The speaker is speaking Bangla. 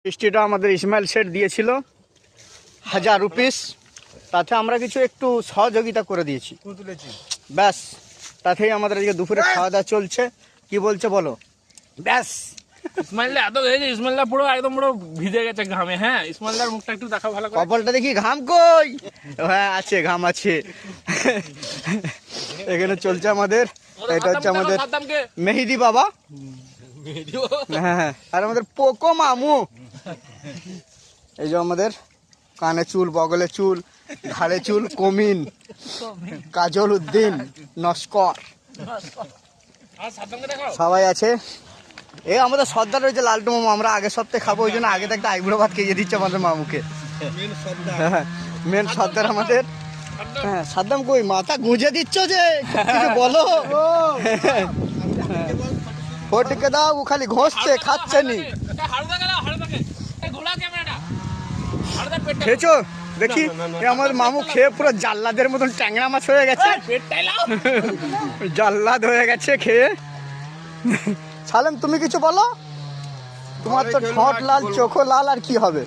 মিষ্টিটা আমাদের ইসমাইল শেঠ দিয়েছিল 1000 রুপিস, তাতে আমরা কিছু একটু সহযোগিতা করে দিয়েছি, ব্যাস তাতেই আমাদের আজকে দুপুরে খাওয়া দাওয়া চলছে। কি বলছে বলো? ব্যাস ইসমাইলদা এত হয়েছে, ইসমাইলদা পুরো একদম পুরো ভিজে গেছে ঘামে। হ্যাঁ, ইসমাইলদার মুখটা একটু দেখা ভালো করে। কপালটা দেখি, ঘাম কই? হ্যাঁ আছে, ঘাম আছে। এখানে চলছে আমাদের, এটা হচ্ছে আমাদের মেহেদি বাবা, হ্যাঁ, আর আমাদের পোকো মামু। এই যে আমাদের কানে চুল, বগলে চুল, ঘাড়ে চুল, কমিন, কাজল উদ্দিন, নস্কর সবাই আছে। এই আমাদের সর্দার রয়েছে লালটু মামু, আমরা আগের সপ্তাহে খাবো, ওই জন্য আগে থেকে আইবুড়ো ভাত খেয়ে দিচ্ছে আমাদের মামুকে। মেন সর্দার আমাদের। হ্যাঁ, সাদ্দাম কই, মাথা গুঁজে দিচ্ছ যে, কিছু বলো। ফটিকে দাও, ও খালি ঘষছে, খাচ্ছে নি। খেয়েছো দেখি? আমার মামু খেয়ে পুরো জাল্লাদের মতন ট্যাংরা মাছ হয়ে গেছে, জাল্লাদ হয়ে গেছে খেয়ে। সালেম তুমি কিছু বলো, তোমার তো ঠোঁট লাল, চোখও লাল, আর কি হবে?